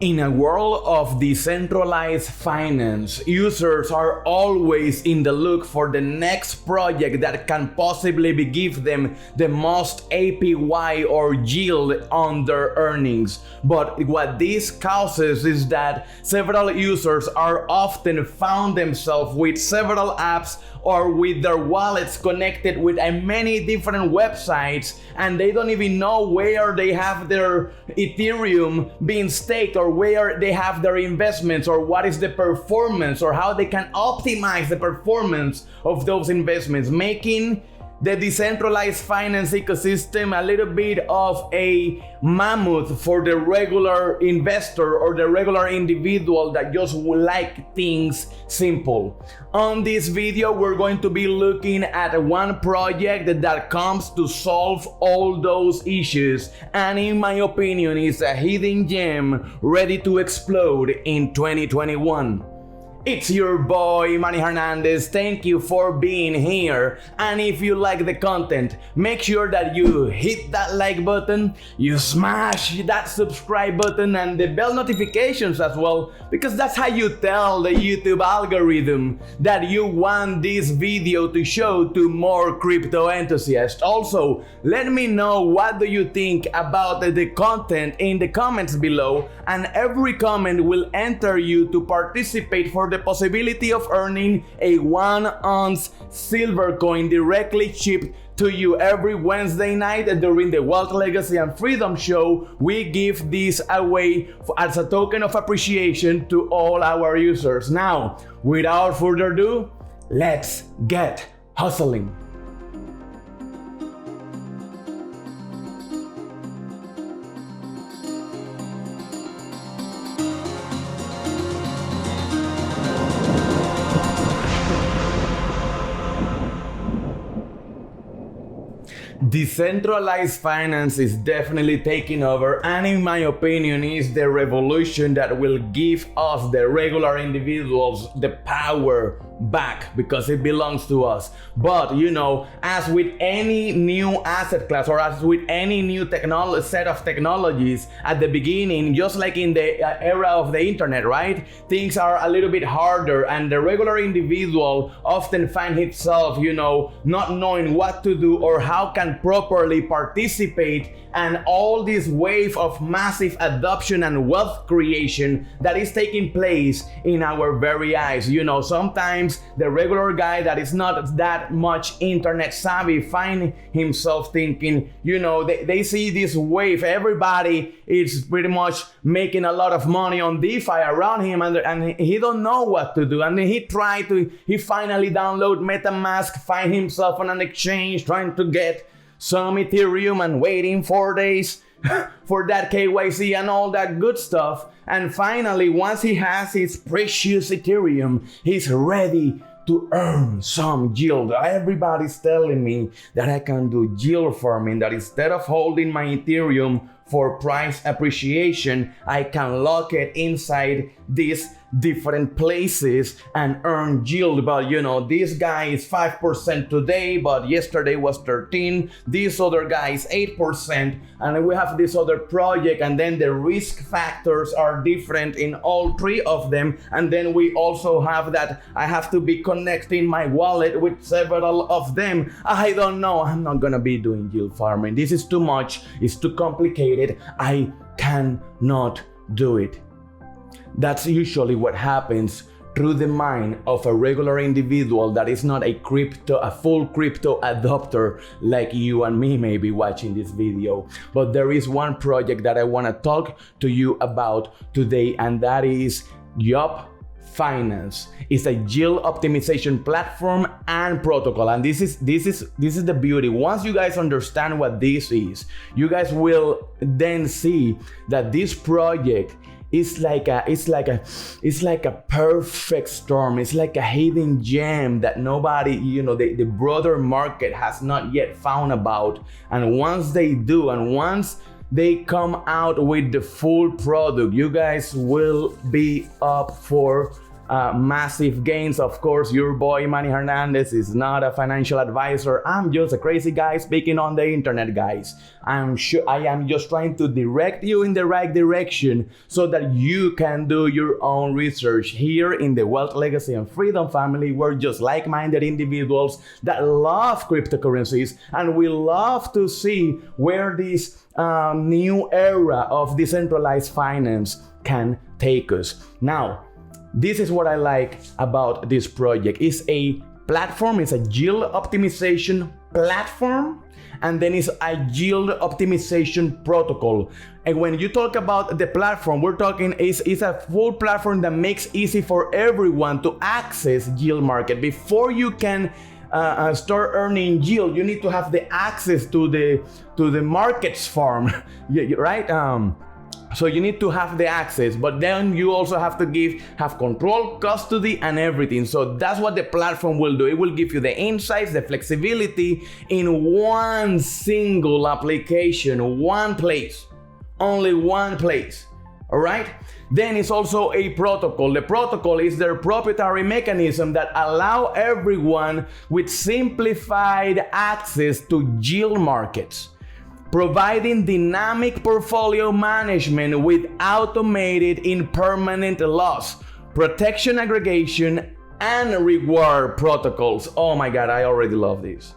In a world of decentralized finance, users are always in the look for the next project that can possibly give them the most APY or yield on their earnings. But what this causes is that several users are often found themselves with several apps or with their wallets connected with many different websites, and they don't even know where they have their Ethereum being staked or where they have their investments or what is the performance or how they can optimize the performance of those investments, making the decentralized finance ecosystem a little bit of a mammoth for the regular investor or the regular individual that just would like things simple. On this video, we're going to be looking at one project that comes to solve all those issues, and in my opinion is a hidden gem ready to explode in 2021. It's your boy Manny Hernandez. Thank you for being here. And if you like the content, make sure that you hit that like button, you smash that subscribe button and the bell notifications as well, because that's how you tell the YouTube algorithm that you want this video to show to more crypto enthusiasts. Also, let me know what do you think about the content in the comments below, and every comment will enter you to participate for the possibility of earning a 1-ounce silver coin directly shipped to you every Wednesday night during the Wealth, Legacy and Freedom Show. We give this away as a token of appreciation to all our users. Now, without further ado, let's get hustling. Decentralized finance is definitely taking over, and in my opinion is the revolution that will give us, the regular individuals, the power back, because it belongs to us. But you know, as with any new asset class or as with any new set of technologies at the beginning, just like in the era of the internet, right? Things are a little bit harder, and the regular individual often find himself, you know, not knowing what to do or how can properly participate, and all this wave of massive adoption and wealth creation that is taking place in our very eyes. You know, sometimes the regular guy that is not that much internet savvy find himself thinking, you know, they see this wave, everybody is pretty much making a lot of money on DeFi around him, and he don't know what to do. And then he finally download MetaMask, find himself on an exchange trying to get some Ethereum and waiting 4 days for that KYC and all that good stuff. And finally, once he has his precious Ethereum, he's ready to earn some yield. Everybody's telling me that I can do yield farming, that instead of holding my Ethereum for price appreciation, I can lock it inside these different places and earn yield. But you know, this guy is 5% today, but yesterday was 13. This other guy is 8%, and we have this other project, and then the risk factors are different in all three of them. And then we also have that I have to be connecting my wallet with several of them. I don't know, I'm not gonna be doing yield farming. This is too much, it's too complicated, I cannot do it. That's usually what happens through the mind of a regular individual that is not a full crypto adopter like you and me may be watching this video. But there is one project that I want to talk to you about today, and that is YOP Finance. It's a yield optimization platform and protocol, and this is the beauty. Once you guys understand what this is, you guys will then see that this project it's like a perfect storm. It's like a hidden gem that nobody, you know, the broader market has not yet found about. And once they do, and once they come out with the full product, you guys will be up for massive gains. Of course, your boy Manny Hernandez is not a financial advisor. I'm just a crazy guy speaking on the internet, guys. I'm sure I am just trying to direct you in the right direction so that you can do your own research. Here in the Wealth, Legacy, and Freedom family, we're just like-minded individuals that love cryptocurrencies, and we love to see where this new era of decentralized finance can take us. Now, this is what I like about this project. It's a platform, it's a yield optimization platform, and then it's a yield optimization protocol. And when you talk about the platform, we're talking it's a full platform that makes easy for everyone to access yield market. Before you can start earning yield, you need to have the access to the markets farm, right? So you need to have the access, but then you also have to have control, custody, and everything. So that's what the platform will do. It will give you the insights, the flexibility in one single application, one place, only one place. All right? Then it's also a protocol. The protocol is their proprietary mechanism that allow everyone with simplified access to yield markets, providing dynamic portfolio management with automated impermanent loss, protection aggregation, and reward protocols. Oh my God, I already love this.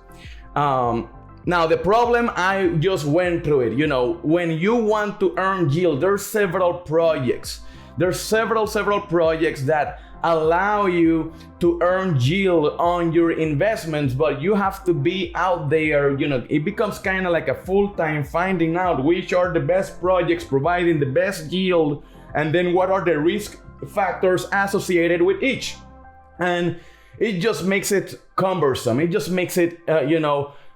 Now the problem, I just went through it. You know, when you want to earn yield, there's several projects. There's several projects that allow you to earn yield on your investments, but you have to be out there. You know, it becomes kind of like a full-time finding out which are the best projects providing the best yield, and then what are the risk factors associated with each. And it just makes it cumbersome. It just makes it,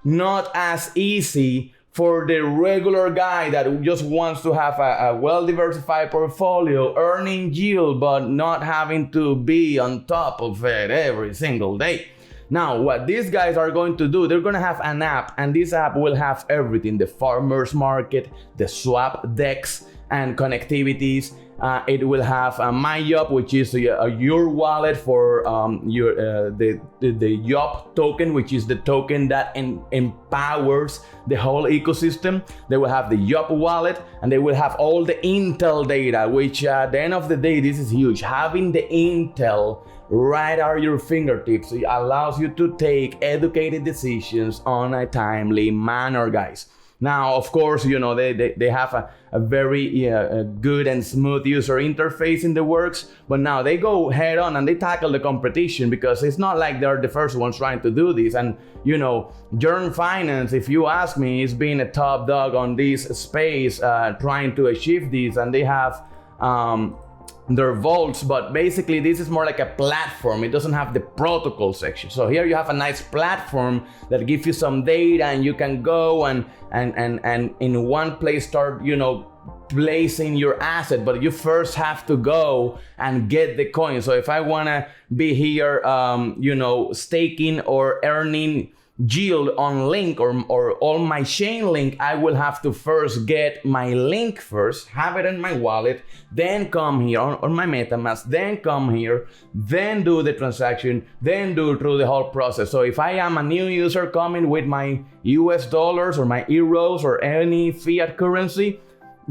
not as easy for the regular guy that just wants to have a well-diversified portfolio, earning yield, but not having to be on top of it every single day. Now, what these guys are going to do, they're going to have an app, and this app will have everything: the farmers market, the swap decks, and connectivities. It will have a My YOP, which is your wallet for the YOP token, which is the token that empowers the whole ecosystem. They will have the YOP wallet, and they will have all the Intel data, which at the end of the day, this is huge. Having the Intel right at your fingertips, it allows you to take educated decisions on a timely manner, guys. Now, of course, they have a very good and smooth user interface in the works, but now they go head on and they tackle the competition, because it's not like they're the first ones trying to do this. And, Journey Finance, if you ask me, is being a top dog on this space, trying to achieve this, and they have their vaults, but basically this is more like a platform. It doesn't have the protocol section. So here you have a nice platform that gives you some data, and you can go and in one place start, placing your asset, but you first have to go and get the coin. So if I want to be here, staking or earning yield on Link or on my chain Link, I will have to first get my Link first, have it in my wallet, then come here on my MetaMask, then come here, then do the transaction, then do through the whole process. So if I am a new user coming with my US dollars or my euros or any fiat currency,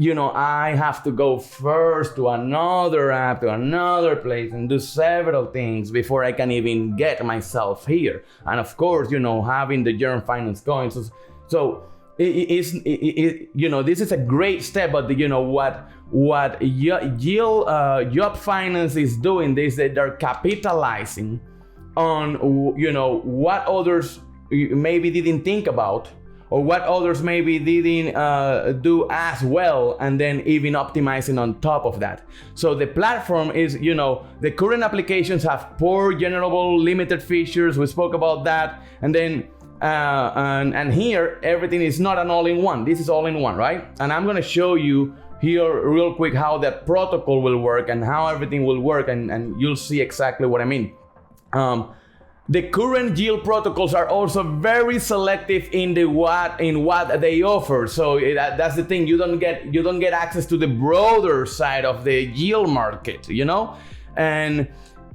I have to go first to another app, to another place, and do several things before I can even get myself here. And of course, having the Journey Finance coins. So this is a great step. But what YOP Finance is doing is that they're capitalizing on what others maybe didn't think about, or what others maybe didn't do as well, and then even optimizing on top of that. So the platform is, the current applications have poor generable limited features. We spoke about that. And then, and here, everything is not an all-in-one. This is all-in-one, right? And I'm gonna show you here real quick how that protocol will work and how everything will work, and you'll see exactly what I mean. The current yield protocols are also very selective in what they offer. So that's the thing. You don't get access to the broader side of the yield market, and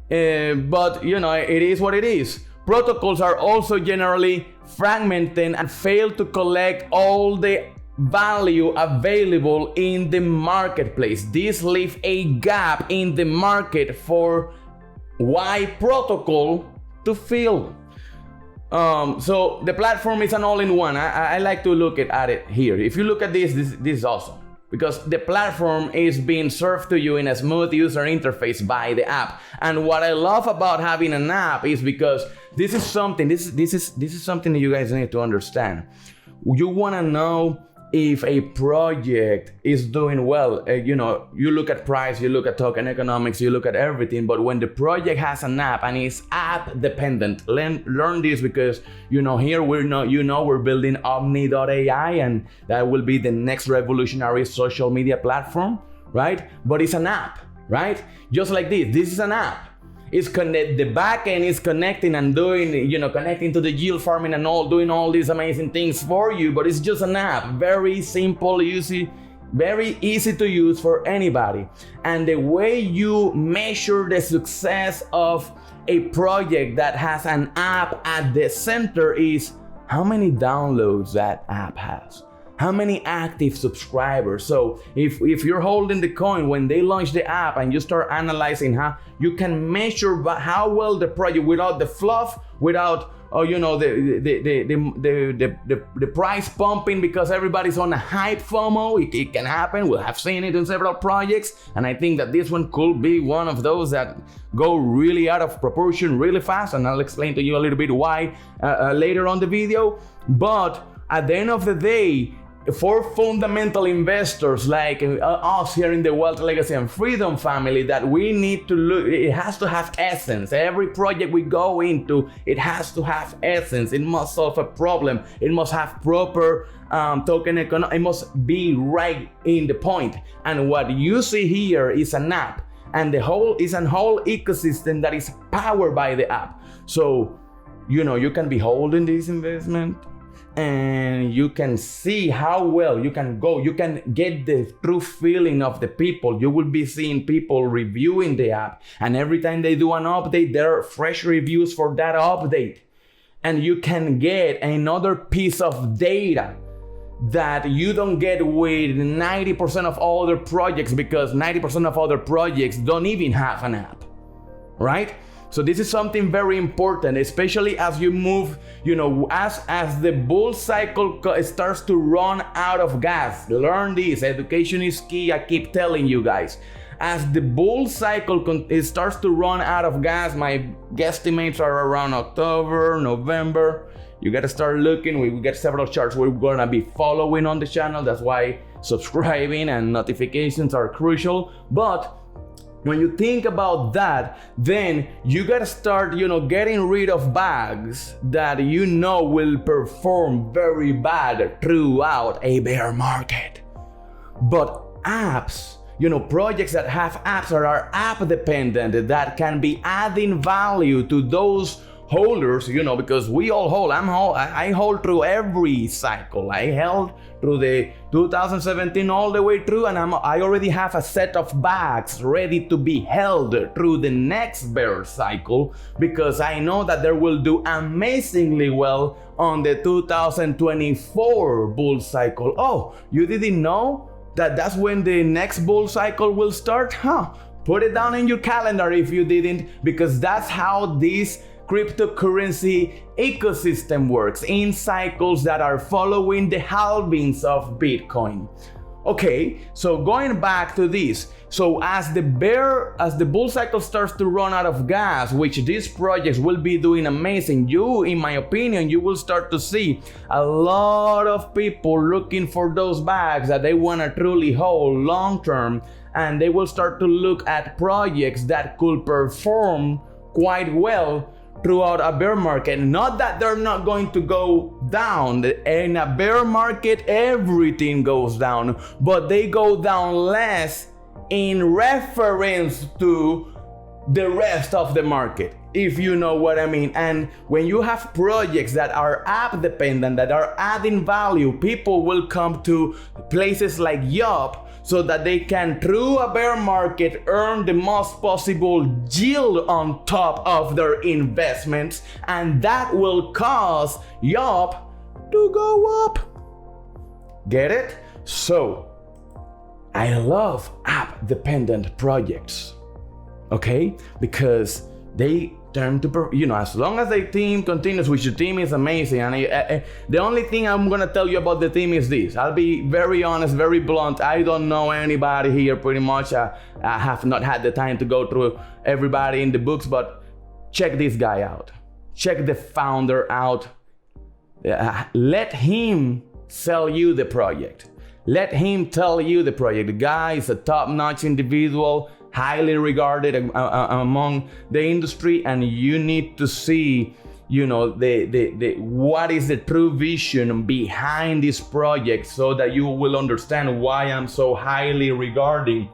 But it is what it is. Protocols are also generally fragmented and fail to collect all the value available in the marketplace. This leaves a gap in the market for Y protocol to fill. So the platform is an all-in-one. I like to look at it here. If you look at this is awesome, because the platform is being served to you in a smooth user interface by the app. And what I love about having an app is because this is something that you guys need to understand. You want to know if a project is doing well. You look at price, you look at token economics, you look at everything. But when the project has an app and is app dependent, learn this, because here we're building OMNI.ai, and that will be the next revolutionary social media platform, right? But it's an app, right? Just like this is an app. It's the back end is connecting and doing, connecting to the yield farming and doing all these amazing things for you, but it's just an app. Very simple, very easy to use for anybody. And the way you measure the success of a project that has an app at the center is how many downloads that app has. How many active subscribers? So if you're holding the coin when they launch the app and you start analyzing how you can measure how well the project, without the fluff, without the price pumping because everybody's on a hype FOMO. It can happen. We have seen it in several projects, and I think that this one could be one of those that go really out of proportion really fast, and I'll explain to you a little bit why later on the video. But at the end of the day, for fundamental investors like us here in the Wealth, Legacy and Freedom family, that we need to look, it has to have essence. Every project we go into, it has to have essence. It must solve a problem. It must have proper token economics. It must be right in the point. And what you see here is an app, and the whole is a whole ecosystem that is powered by the app. So you can be holding this investment, and you can see how well you can go. You can get the true feeling of the people. You will be seeing people reviewing the app, and every time they do an update, there are fresh reviews for that update. And you can get another piece of data that you don't get with 90% of other projects, because 90% of other projects don't even have an app, right? So this is something very important, especially as you move, as the bull cycle starts to run out of gas. Learn this. Education is key. I keep telling you guys. As the bull cycle starts to run out of gas, my guesstimates are around October, November. You got to start looking. We get several charts we're going to be following on the channel. That's why subscribing and notifications are crucial. But when you think about that, then you gotta start, getting rid of bags that will perform very bad throughout a bear market. But apps, projects that have apps that are app dependent, that can be adding value to those holders, because we all hold. I hold through every cycle. I held through the 2017 all the way through, and I already have a set of bags ready to be held through the next bear cycle, because I know that they will do amazingly well on the 2024 bull cycle. Oh, you didn't know that that's when the next bull cycle will start? Put it down in your calendar if you didn't, because that's how this cryptocurrency ecosystem works, in cycles that are following the halvings of Bitcoin. Okay, so going back to this, so as the bull cycle starts to run out of gas, which these projects will be doing amazing, in my opinion, you will start to see a lot of people looking for those bags that they want to truly hold long term, and they will start to look at projects that could perform quite well throughout a bear market. Not that they're not going to go down. In a bear market, everything goes down, but they go down less in reference to the rest of the market, if you know what I mean. And when you have projects that are app dependent, that are adding value, people will come to places like YOP so that they can, through a bear market, earn the most possible yield on top of their investments, and that will cause YOP to go up. Get it? So I love app dependent projects. Okay, because they turn to, as long as the team continues, which your team is amazing. And the only thing I'm gonna tell you about the team is this. I'll be very honest, very blunt. I don't know anybody here pretty much. I have not had the time to go through everybody in the books, but check this guy out. Check the founder out. Let him sell you the project. Let him tell you the project. The guy is a top-notch individual, highly regarded among the industry, and you need to see, what is the true vision behind this project, so that you will understand why I'm so highly regarding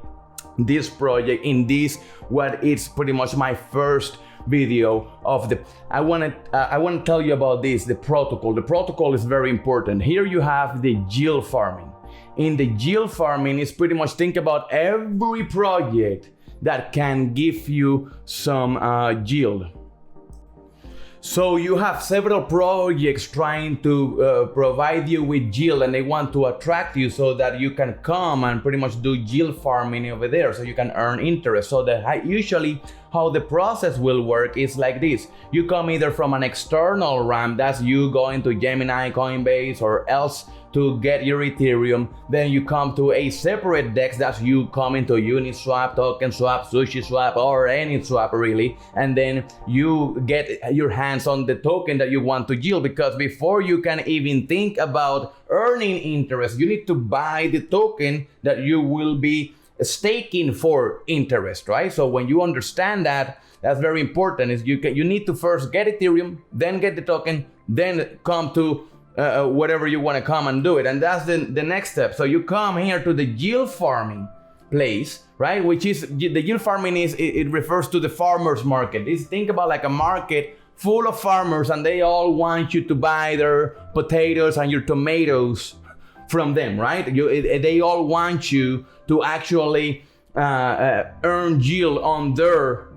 this project in this, what is pretty much my first video of the. I want to tell you about this, the protocol. The protocol is very important. Here you have the yield farming. In the yield farming, is pretty much think about every project that can give you some yield. So you have several projects trying to provide you with yield, and they want to attract you so that you can come and pretty much do yield farming over there, so you can earn interest. So usually how the process will work is like this. You come either from an external ramp, that's you going to Gemini, Coinbase, or else to get your Ethereum. Then you come to a separate DEX, that's you coming to Uniswap, TokenSwap, SushiSwap, or any swap really, and then you get your hands on the token that you want to yield, because before you can even think about earning interest, you need to buy the token that you will be staking for interest, right? So when you understand that, that's very important. Is you need to first get Ethereum, then get the token, then come to whatever you want to come and do it, and that's the next step. So you come here to the yield farming place, right? Which is the yield farming it refers to the farmers market. Think about like a market full of farmers, and they all want you to buy their potatoes and your tomatoes from them, right? They all want you to actually earn yield on their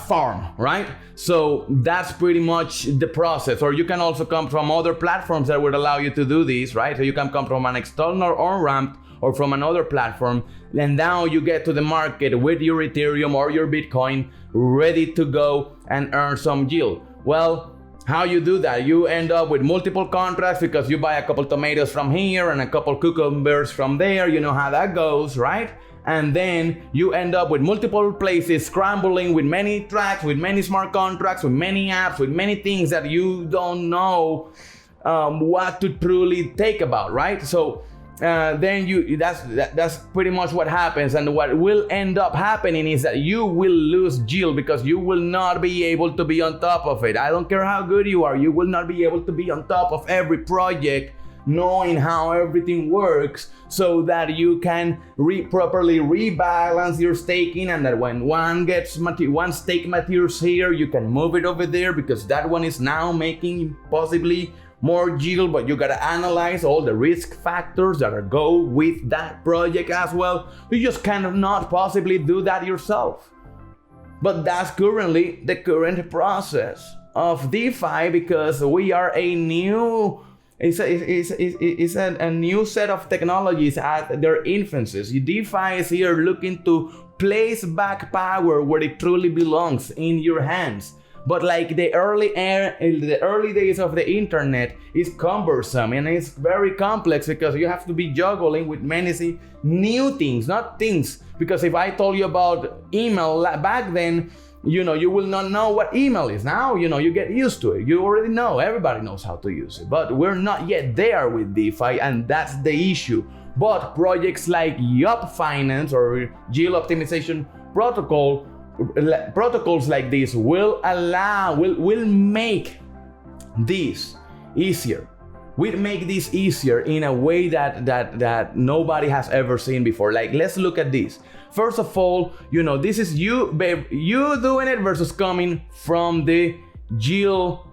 farm, right? So that's pretty much the process. Or you can also come from other platforms that would allow you to do this, right? So you can come from an external on-ramp or from another platform, and now you get to the market with your Ethereum or your Bitcoin ready to go and earn some yield. Well, how you do that? You end up with multiple contracts because you buy a couple tomatoes from here and a couple cucumbers from there. You know how that goes, right? And then you end up with multiple places scrambling with many tracks, with many smart contracts, with many apps, with many things that you don't know what to truly take about, right? So then that's pretty much what happens. And what will end up happening is that you will lose yield because you will not be able to be on top of it. I don't care how good you are, you will not be able to be on top of every project, knowing how everything works, so that you can properly rebalance your staking, and that when one stake matures here, you can move it over there because that one is now making possibly more yield, but you gotta analyze all the risk factors that go with that project as well. You just cannot possibly do that yourself. But that's currently the current process of DeFi, because we are a new new set of technologies at their infancies. DeFi is here looking to place back power where it truly belongs, in your hands. But like the early days of the internet is cumbersome and it's very complex because you have to be juggling with many new things, not things. Because if I told you about email back then, you will not know what email is. Now, you get used to it. You already know, everybody knows how to use it. But we're not yet there with DeFi, and that's the issue. But projects like YOP Finance or Yield Optimization protocols like this will make this easier, we make this easier in a way that nobody has ever seen before. Like, let's look at this. First of all, this is you, babe, you doing it versus coming from the yield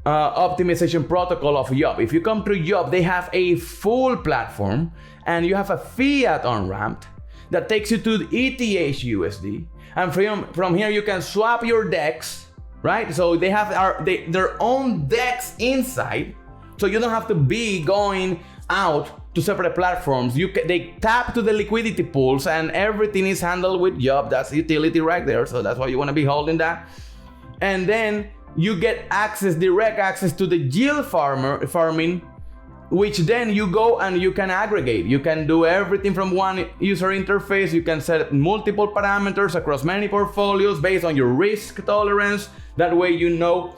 optimization protocol of YOP. If you come through YOP, they have a full platform, and you have a fiat on-ramp that takes you to the ETH USD. And from here, you can swap your DEX, right? So they have their own DEX inside. So you don't have to be going out to separate platforms. They tap to the liquidity pools, and everything is handled with YOP. That's utility right there. So that's why you want to be holding that. And then you get direct access to the yield farming, which then you go and you can aggregate. You can do everything from one user interface. You can set multiple parameters across many portfolios based on your risk tolerance. That way you know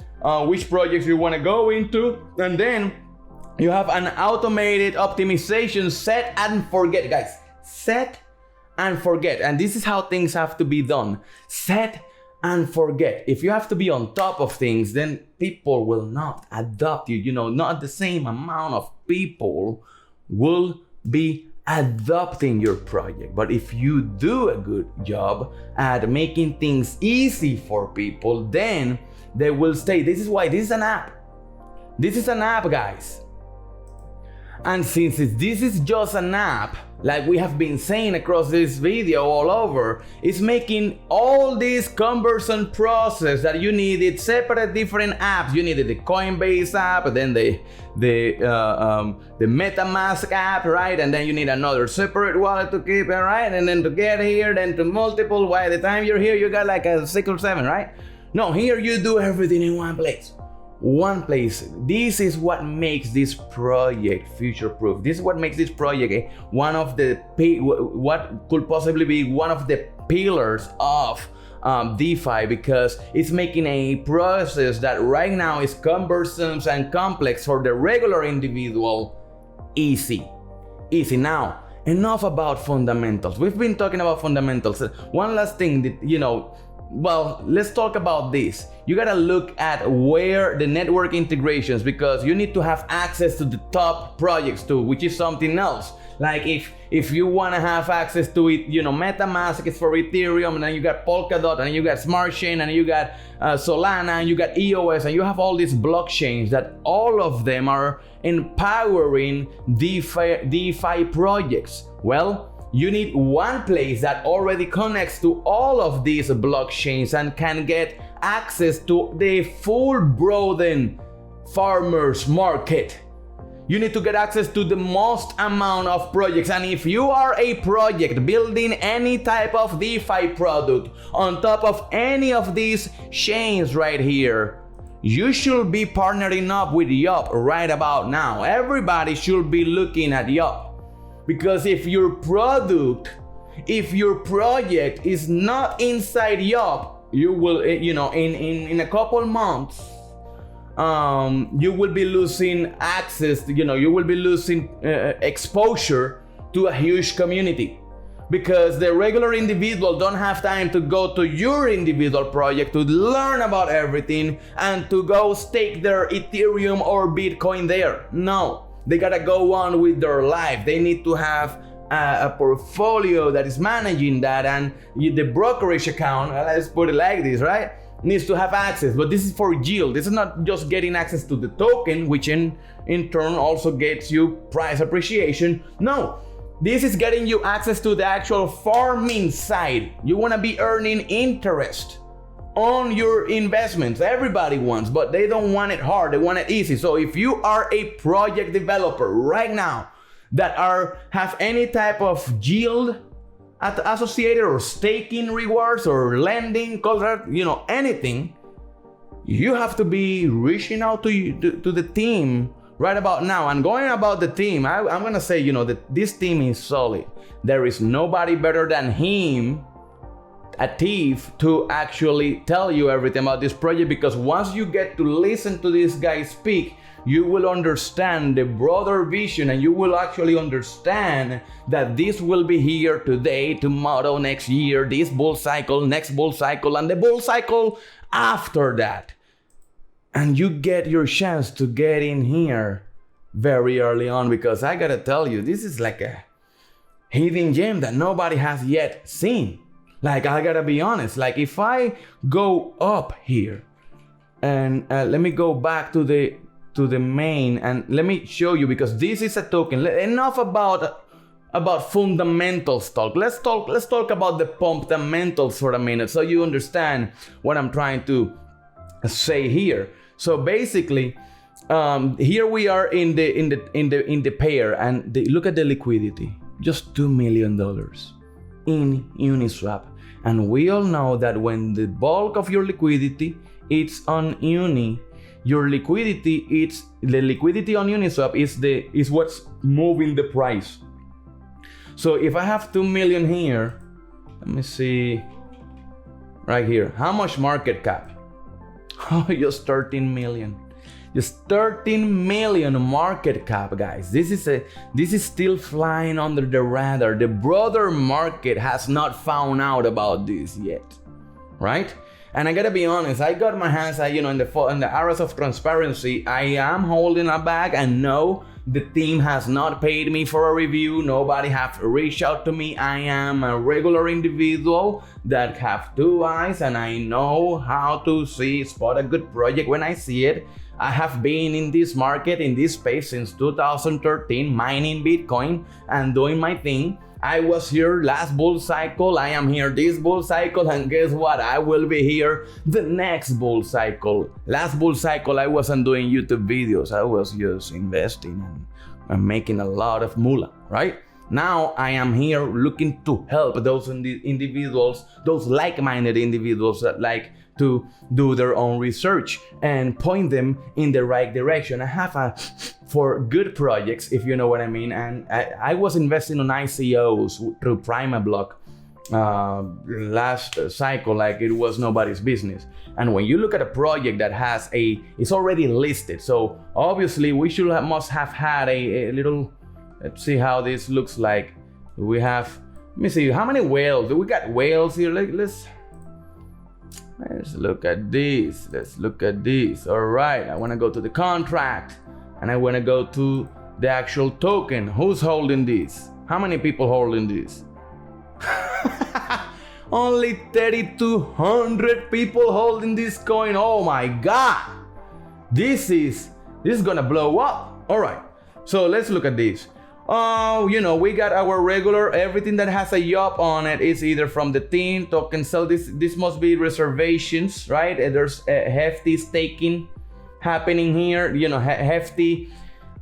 which projects you want to go into. And then you have an automated optimization set and forget, guys. Set and forget. And this is how things have to be done. Set and forget. If you have to be on top of things, then people will not adopt you. Not the same amount of people will be adopting your project. But if you do a good job at making things easy for people, then they will stay. This is why this is an app. This is an app, guys. And since this is just an app, like we have been saying across this video all over, it's making all this cumbersome process that you needed separate different apps. You needed the Coinbase app, then the MetaMask app, right? And then you need another separate wallet to keep it, right? And then to get here, then to multiple. By the time you're here, you got like a 6 or 7, right? No, here you do everything in one place. One place. This is what makes this project future-proof. This is what makes this project one of the what could possibly be one of the pillars of DeFi, because it's making a process that right now is cumbersome and complex for the regular individual easy. Now, enough about fundamentals. We've been talking about fundamentals. One last thing that well, let's talk about this. You gotta look at where the network integrations, because you need to have access to the top projects too, which is something else. Like if you wanna have access to it, MetaMask is for Ethereum, and then you got Polkadot, and then you got Smart Chain, and you got Solana, and you got EOS, and you have all these blockchains that all of them are empowering DeFi projects. Well, you need one place that already connects to all of these blockchains and can get access to the full broadened farmers market. You need to get access to the most amount of projects. And if you are a project building any type of DeFi product on top of any of these chains right here, you should be partnering up with YOP right about now. Everybody should be looking at YOP. Because if your project is not inside YOP, you will, in a couple months, you will be losing access, you will be losing exposure to a huge community. Because the regular individual don't have time to go to your individual project to learn about everything and to go stake their Ethereum or Bitcoin there. No. They gotta go on with their life. They need to have a portfolio that is managing that, and the brokerage account, let's put it like this, right, needs to have access. But this is for yield. This is not just getting access to the token, which in turn also gets you price appreciation. No, this is getting you access to the actual farming side. You wanna be earning interest on your investments. Everybody wants, but they don't want it hard, they want it easy. So if you are a project developer right now that have any type of yield associated, or staking rewards, or lending, anything, you have to be reaching out to the team right about now. And going about the team, I'm gonna say, that this team is solid. There is nobody better than him, a thief, to actually tell you everything about this project, because once you get to listen to this guy speak, you will understand the broader vision, and you will actually understand that this will be here today, tomorrow, next year, this bull cycle, next bull cycle, and the bull cycle after that. And you get your chance to get in here very early on, because I gotta tell you, this is like a hidden gem that nobody has yet seen. Like, I gotta be honest, like if I go up here and let me go back to the main and let me show you, because this is a token. Enough about fundamentals talk. Let's talk about the Pumpdamentals for a minute so you understand what I'm trying to say here. So basically, here we are in the pair, and look at the liquidity, just $2 million in Uniswap. And we all know that when the bulk of your liquidity it's on Uni, your liquidity, the liquidity on Uniswap is what's moving the price. So if I have 2 million here, let me see right here, how much market cap? Oh, just 13 million. Just 13 million market cap, guys. This is still flying under the radar. The broader market has not found out about this yet, right? And I gotta be honest, I got my hands, in the areas of transparency. I am holding a bag, and no, the team has not paid me for a review. Nobody have reached out to me. I am a regular individual that have 2 eyes, and I know how to spot a good project when I see it. I have been in this market, in this space since 2013, mining Bitcoin and doing my thing. I was here last bull cycle, I am here this bull cycle, and guess what? I will be here the next bull cycle. Last bull cycle, I wasn't doing YouTube videos. I was just investing and making a lot of moolah, right? Now I am here looking to help those individuals, those like-minded individuals that like to do their own research and point them in the right direction. I have for good projects, if you know what I mean. And I was investing on ICOs through PrimaBlock last cycle like it was nobody's business. And when you look at a project that has it's already listed, so obviously we must have had a little, let's see how this looks like. We have, let me see, how many whales? We got whales here. Let's look at this. Let's look at this. All right, I want to go to the contract and I want to go to the actual token. Who's holding this? How many people holding this? Only 3,200 people holding this coin. Oh my God. This is gonna blow up. All right, so let's look at this. We got our regular, everything that has a YOP on it is either from the team, token sell. This must be reservations, right? And there's a hefty staking happening here, hefty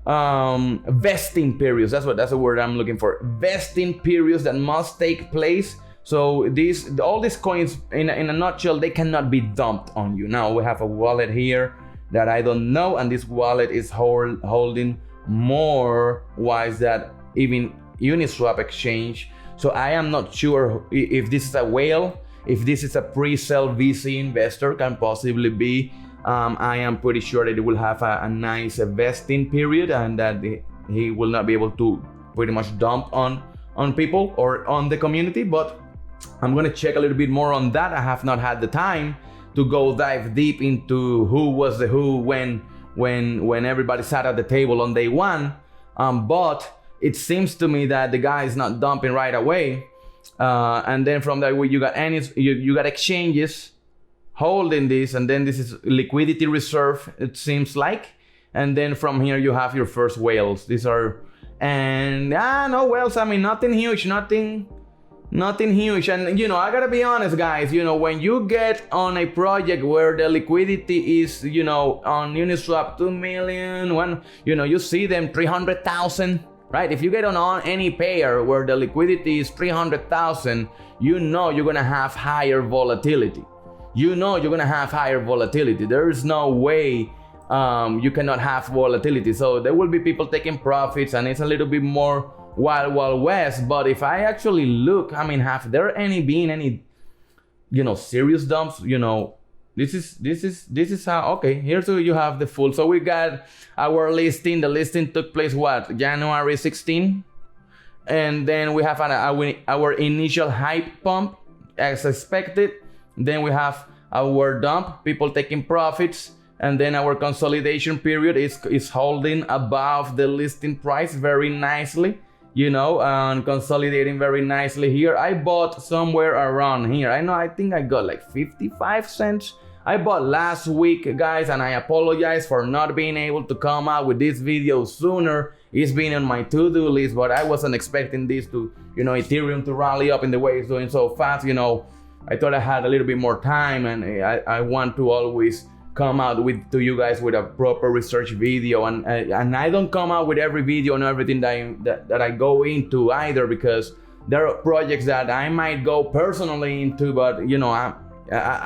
vesting periods. That's the word I'm looking for. Vesting periods that must take place. So all these coins, in a nutshell, they cannot be dumped on you. Now we have a wallet here that I don't know, and this wallet is holding more wise that even Uniswap exchange. So I am not sure if this is a whale, if this is a pre-sale VC investor, can possibly be. I am pretty sure that it will have a nice vesting period, and that he will not be able to pretty much dump on people or on the community. But I'm gonna check a little bit more on that. I have not had the time to go dive deep into who was the who when everybody sat at the table on day one, but it seems to me that the guy is not dumping right away, and then from that you got exchanges holding this, and then this is liquidity reserve, it seems like, and then from here you have your first whales. These are, and no whales, I mean nothing huge, nothing huge. And I gotta be honest, guys, when you get on a project where the liquidity is, on Uniswap 2 million, you see them 300,000, right? If you get on any pair where the liquidity is 300,000, you're gonna have higher volatility. There is no way you cannot have volatility. So there will be people taking profits, and it's a little bit more wild west. But if I actually look, have there been any serious dumps? This is how, okay, here's where you have the full. So we got our listing. The listing took place January 16, and then we have our initial hype pump as expected. Then we have our dump, people taking profits, And then our consolidation period is holding above the listing price very nicely, you know, and consolidating very nicely here. I bought somewhere around here. I think I got like 55 cents. I bought last week, guys, and I apologize for not being able to come out with this video sooner. It's been on my to-do list, but I wasn't expecting this to, you know, Ethereum to rally up in the way it's doing so fast. You know, I thought I had a little bit more time, and I want to always come out to you guys with a proper research video, and I don't come out with every video and everything that I go into either, because there are projects that I might go personally into, but you know,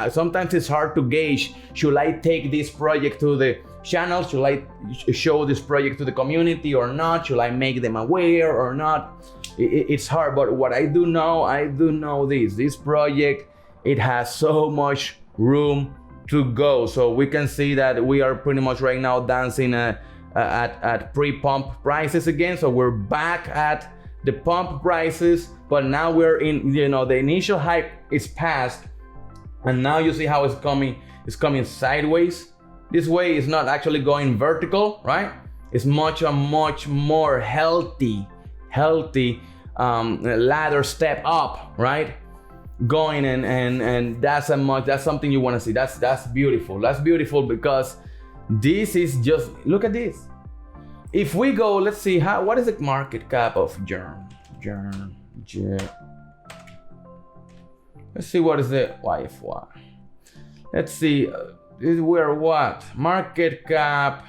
sometimes it's hard to gauge, should I take this project to the channel, should I show this project to the community or not, should I make them aware or not. It's hard, but what I do know this project, it has so much room to go. So we can see that we are pretty much right now dancing at pre-pump prices again. So we're back at the pump prices, but now we're in, you know, the initial hype is past, and now you see how it's coming sideways. This way is not actually going vertical, right? It's much more healthy ladder step up, right? Going and that's something you want to see. That's beautiful. That's beautiful, because this is just, look at this. If we go, let's see what is the market cap of Germ. Let's see what is the YFY. Let's see, we're what? Market cap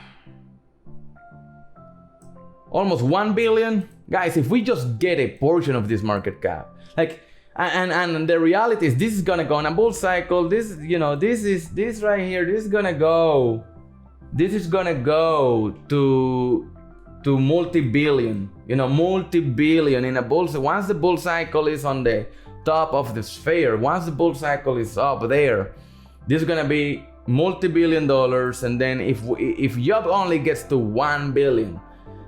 almost 1 billion. Guys, if we just get a portion of this market cap, like, and the reality is this is gonna go on a bull cycle. This, you know, this right here, this is gonna go to multi-billion, you know, multi-billion in a bull. Once the bull cycle is on the top of the sphere, once the bull cycle is up there, this is gonna be multi-billion dollars. And then if YOP only gets to 1 billion,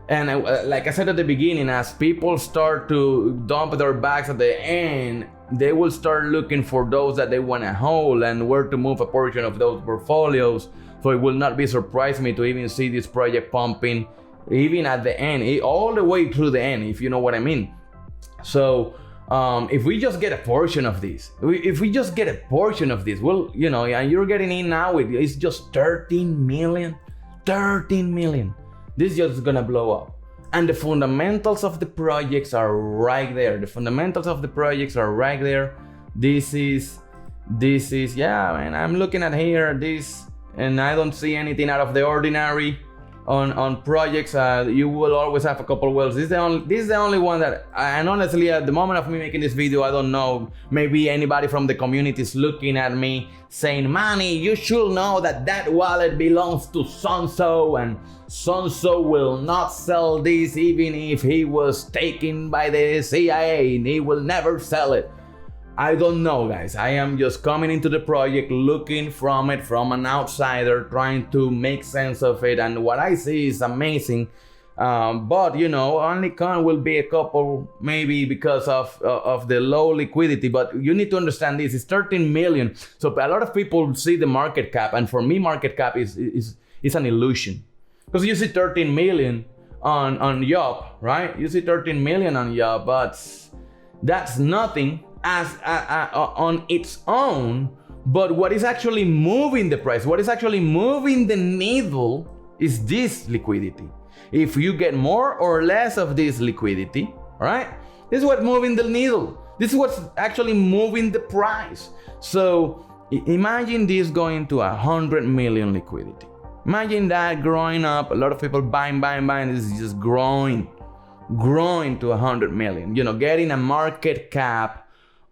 and like I said at the beginning, as people start to dump their bags at the end, they will start looking for those that they want to hold and where to move a portion of those portfolios. So it will not be surprising me to even see this project pumping even at the end, all the way through the end, if you know what I mean. So if we just get a portion of this, well, you know, and you're getting in now with, it's just 13 million. This is just gonna blow up. And the fundamentals of the projects are right there. This is, yeah, man, I'm looking at here, this, and I don't see anything out of the ordinary on projects. You will always have a couple wells. This is the only one that, and honestly, at the moment of me making this video, I don't know, maybe anybody from the community is looking at me saying, Manny, you should know that wallet belongs to so-and-so, and so-and-so will not sell this even if he was taken by the CIA, and he will never sell it. I don't know, guys. I am just coming into the project, looking from an outsider, trying to make sense of it, and what I see is amazing. But you know, only con will be a couple, maybe because of the low liquidity. But you need to understand this: it's 13 million. So a lot of people see the market cap, and for me, market cap is an illusion, because you see 13 million on YOP, right? You see 13 million on YOP, but that's nothing as on its own. But what is actually moving the price, what is actually moving the needle, is this liquidity. If you get more or less of this liquidity, right, this is what's moving the needle. This is what's actually moving the price. So imagine this going to 100 million liquidity. Imagine that growing up, a lot of people buying, this is just growing to 100 million, you know, getting a market cap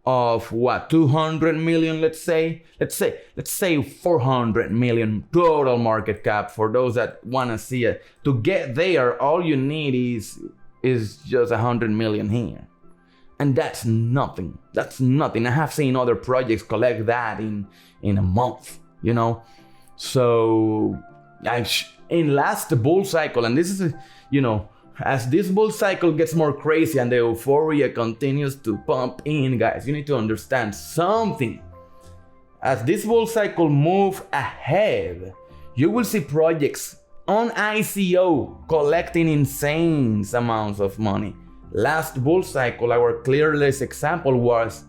of what, 200 million, let's say 400 million total market cap for those that want to see it. To get there, all you need is just 100 million here, and that's nothing. I have seen other projects collect that in a month, you know. So in last bull cycle, and this is, you know, as this bull cycle gets more crazy and the euphoria continues to pump in, guys, you need to understand something. As this bull cycle moves ahead, you will see projects on ICO collecting insane amounts of money. Last bull cycle, our clearest example was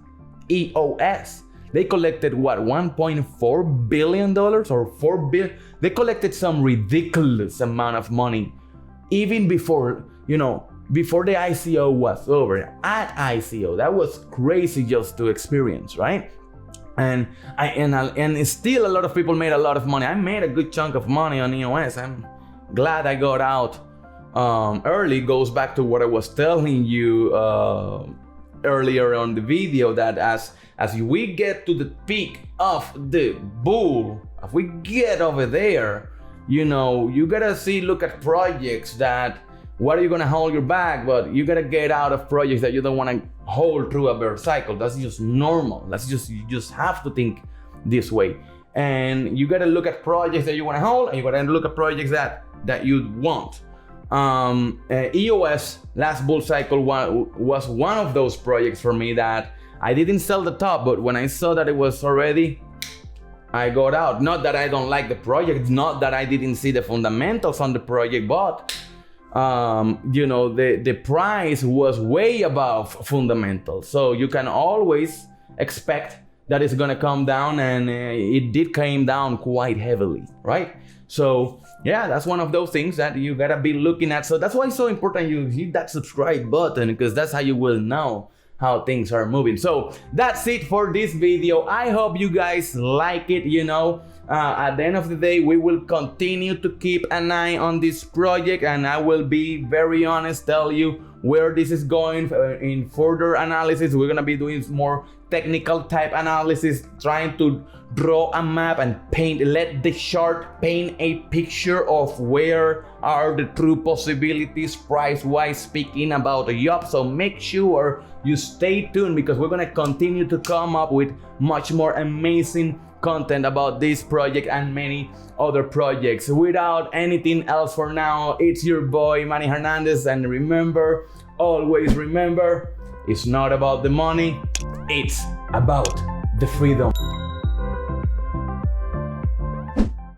EOS. They collected what, $1.4 billion or $4 billion? They collected some ridiculous amount of money even before, before the ICO was over. At ICO, that was crazy just to experience, right? And still a lot of people made a lot of money. I made a good chunk of money on EOS. I'm glad I got out early. Goes back to what I was telling you earlier on the video, that as we get to the peak of the bull, if we get over there, you gotta look at projects that, what are you gonna hold your back, but you gotta get out of projects that you don't wanna hold through a bear cycle. That's just normal. You just have to think this way. And you gotta look at projects that you wanna hold, and you gotta look at projects that you want. EOS last bull cycle was one of those projects for me that I didn't sell the top, but when I saw that it was already, I got out. Not that I don't like the project, not that I didn't see the fundamentals on the project, but the price was way above fundamentals. So you can always expect that it's gonna come down, and it did came down quite heavily, right? So yeah, that's one of those things that you gotta be looking at. So that's why it's so important you hit that subscribe button, because that's how you will know how things are moving. So that's it for this video. I hope you guys like it. At the end of the day, we will continue to keep an eye on this project, and I will be very honest, tell you where this is going in further analysis. We're gonna be doing more technical type analysis, trying to draw a map and let the chart paint a picture of where are the true possibilities price wise speaking about the YOP. So make sure you stay tuned, because we're gonna continue to come up with much more amazing content about this project and many other projects. Without anything else for now, it's your boy Manny Hernandez, and remember, always remember, it's not about the money, it's about the freedom.